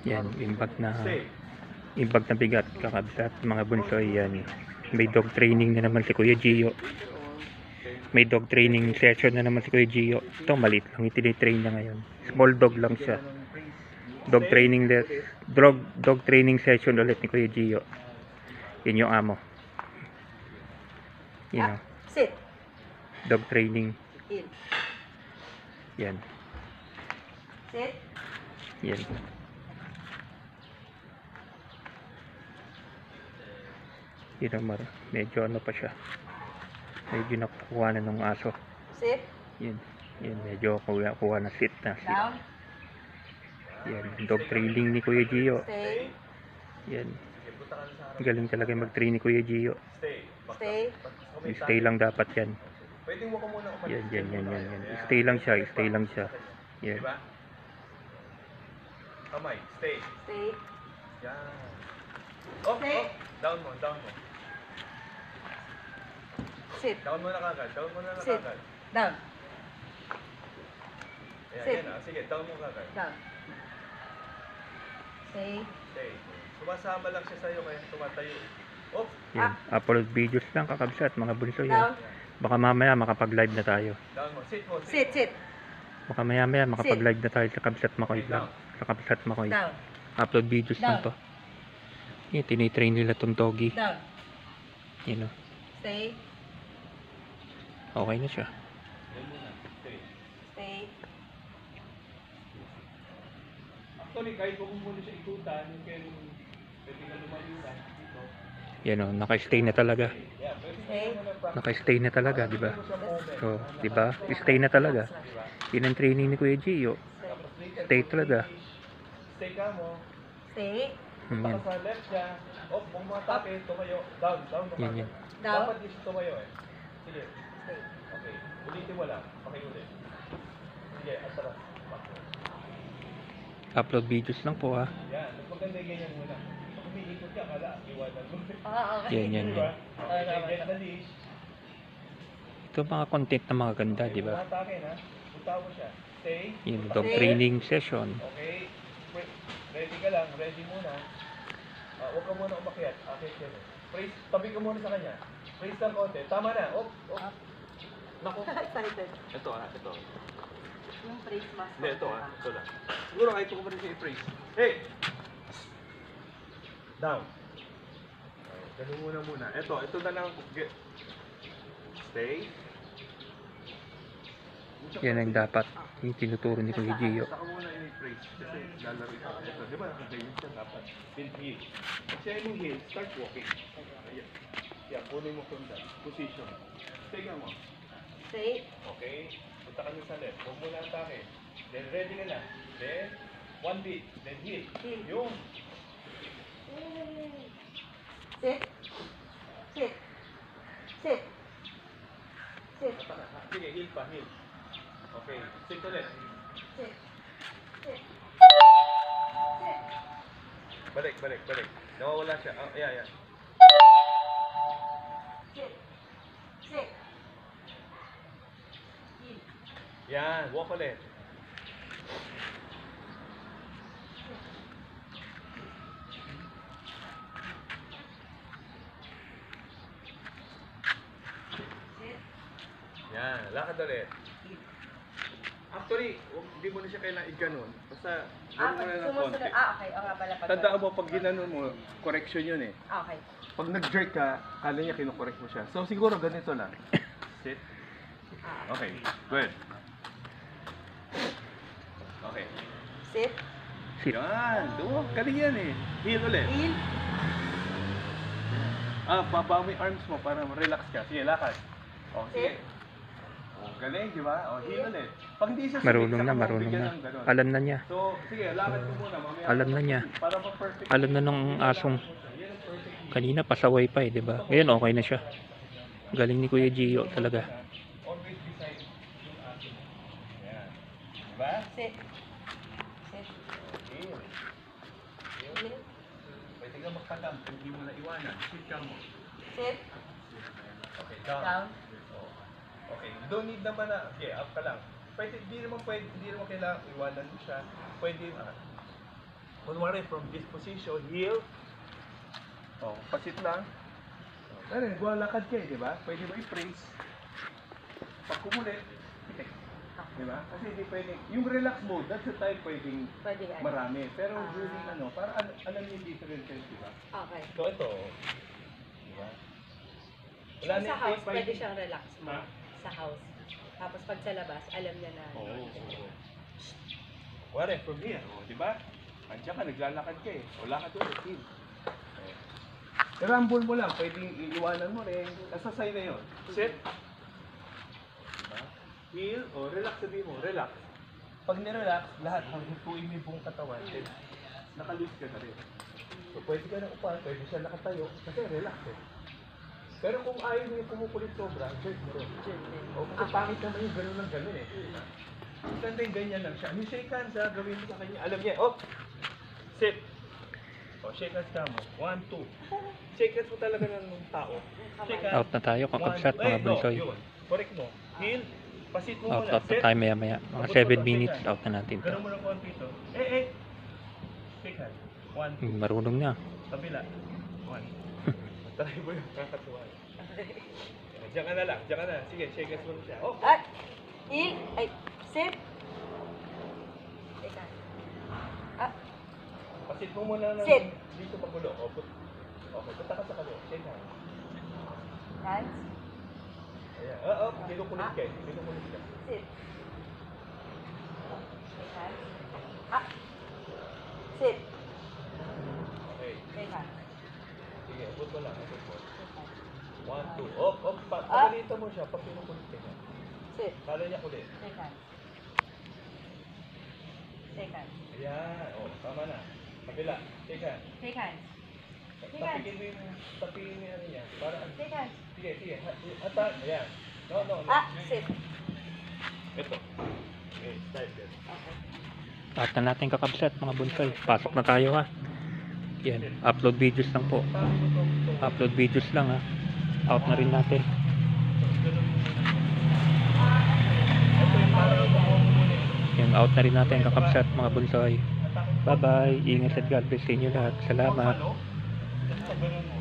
Yan, imbag na bigat, kakabsat, mga bunsoy yan. May dog training na naman si Kuya Gio. May dog training session na naman si Kuya Gio. Ito, maliit lang itinitrain niya ngayon. Small dog lang siya. Dog training session ulit ni Kuya Gio. Yun yung amo. You know. Sit. Dog training. In. Yan. Sit. Yan. Yun naman. Medyo ano pa siya. Medyo nakukuha na ng aso. Sit. Yan. Yan. Medyo kuha na sit na. Sit. Down. Yan. Dog training ni Kuya Gio. Stay. Yan. Galing talaga mag-train ni Kuya Gio. Stay. Stay lang dapat yan. Yan. Stay lang siya. Stay lang siya. Yan. Kamay, stay. Stay. Yan. Oh, Stay. oh. Down mo, down mo. Sit. Down mo na kagad, down mo na Sit. kagad. Down. Ayan, Sit. yan ah. Sige, down mo kagad. Down. Stay. Stay. Sumasama lang siya sa'yo kaya tumatayo. Oh, Yan. Upload videos lang kakabsat mga bunso Down. yan. Baka mamaya makapag-live na tayo. down mo. Sit mo, Sit. Sit. Baka maya makapag-live na tayo sa Kabsat Makoy vlog. Sa Kabsat Makoy. Down. Upload videos lang to. Yan, tinitrain nila tong doggy. Down. Yan o. Stay. Okay na siya. Stay. Stay. Actually, kahit kung muna siya ikutan, yung kaya pwede ka lumalitan dito. Yan o, naka-stay na talaga. Yeah, pwede Stay. Naka-stay na talaga, di ba? So, di ba? Stay na talaga. Yun ang training ni Kuya Gio. Stay talaga. Stay ka mo. Stay. Yan. Baka sa left siya. Oh, kung matake, tumayo. Down, down mo Yan, kagad. yan. Down. Dapat di siya tumayo eh. Sige. Stay. Okay. Ulitin mo lang. Pakiulit. Sige, atras. Upload videos lang po ha. Yan. Maganda yung ganyan muna. Pag umiikot ka, kala, iwanan mo. Okay. Yan. Diba? Okay, get the leash. Ito mga content na mga ganda, di ba? Matake na. Punta mo siya. Stay. Yan, dog training session. Okay. Wait. Ready ka lang. Ready muna. Huwag ka muna umakyat. Akit ka na. Praise. Tabi ka muna sa kanya. Praise ng konti. Tama na. Oh. Naku. Excited. Ito ito. Yung praise mask. Hindi, ito ito lang. Siguro kahit ko pa rin siya i-praise. Hey! Down. Ganun muna. Ito na lang. Stay. Yan ang dapat. Yung tinuturo ni Kuya Gio. Saka muna i-praise. Kasi lalaro ito. Ito, di ba? Nakaganyan siya dapat. Build heel. Pag siya yung heel, start walking. Ayan. Yeah, kunin mo from that position. Stay ka mo. Stay. Okay. Punta ka sa left. Huwag mo na atake. Then ready ka na. Then, one beat. Then heel. Heel. Yung. Sit. Sit. Sit. Sit. Sige, heel pa, heel. Okay. Sit ulit. Sit. Sit. Balik. Nawawala siya. Yeah. Sit. Sit. In. Yan. Walk ulit. Sit. Yan. Lakad ulit. Actually, hindi mo na siya kailangan i-ganon. Basta, gano'n mo na ng konti. Okay. O nga pala. Tandaan mo, pag ginanon mo, correction yun eh. Okay. Pag nag-jerk ka, kala niya kinukorek mo siya. So, siguro ganito lang. Sit. Okay, good. Okay. Sit. Sit. Yan, doon. Galing yan eh. Heel ulit. In. Baba mo yung arms mo para relax ka. Sige, lakad. O, sige. Sit. O, galing, di ba? O, heel ulit. Pag hindi siya Marunong sumit, na, saka mo marunong bigyan na. ng ganon. Alam na niya. So, sige, lakad mo muna. Mamaya Alam na niya. Para ma-perfect. Alam na nung asong Yan ang perfect. kanina pasaway pa eh, di ba? Ngayon okay na siya. Galing ni Kuya Gio talaga. Always beside yung aso. Yan. Diba? Sit. Sit. Heel. In. Pwede ka magpatam kung hindi mo na iwanan. Sit ka mo. Sit. Okay, down. Down. Oh. Okay, you don't need naman na, okay, up ka lang. hindi naman kailangan iwanan mo siya. Pwede, kunwari from this position, heel. Oh, pasit lang. Ano, lakad ka di ba? Pwede mo i-praise. Pag kumulit, di ba? Kasi hindi pwede. Yung relax mode, that's the time pwedeng Pwede ano. marami. Pero during para alam niyo yung differences, di ba? Okay. So ito, di ba? So, sa yung house, tape, pwede siyang relax mo. Ha? Sa house. Tapos pag sa labas, alam niya na. Oo. Kuwari, from here, di ba? Andiyan ka, naglalakad ka eh. Wala ka doon, heel. Rumble mo lang, pwedeng iiwanan mo rin. Nasa side na yun. Sit. Diba? Heel, o relax sabihin mo, relax. Pag nirelax, lahat, hanggang tuwing mo yung buong katawan, then naka-loose ka na rin. So pwede ka na upan, pwede siya nakatayo, kasi relax eh. Pero kung ayaw mo yung kumukulit sobra, jerk mo rin. O kasi pangit naman yung gano'n ng gano'n eh. Ganda yung ganyan lang siya. Yung shake hands ha, gawin mo sa kanya. Alam niya, oh, sit. O, shake hands ka mo. 1, 2. Shake hands mo talaga ng tao. Shake hands. Out na tayo, kakabsat mga bunsoy. Yun. Correct mo. Heel. Pasit mo Out muna. na tayo maya maya. Mga 7 minutes, out na natin to. Ganun mo ng konti ito. Shake hands. 1, 2. Marunong na. Kabila. 1. Try mo yung kakatuwa. Diyan ka na lang. Diyan ka na. Sige, shake hands mo na siya. Oh. At, ay, sit. Teka. Pasit mo muna ng Sit. dito pagulo. Okay, punta ka sa kalo. Shake hands. Hands. Ayan. Kinukulit ka eh. Kinukulit ka. Sit. Shake hands. Sit. Okay. Shake hands. Sige, abot mo lang. Abot mo. Shake hands. 1, 2. Pagalita mo siya pag kinukulit ka niya. Sit. Kala niya kulit. Shake hands. Shake hands. Ayan. Tama na. Kabila. Shake hands. Shake hands. Tapigin mo yung ano niya. Para, Shake hands. sige. Attack. Ayan. No. Sit. Ito. Okay, start there. Okay. Out na natin kakabsat mga bunsoy. Pasok na tayo ha. Yan, upload videos lang po. Upload videos lang ha. Out na rin natin. Yung out na rin natin kakabsat mga bunsoy. Bye bye. Ingat at God bless sa inyo lahat. Salamat. Ganun mo.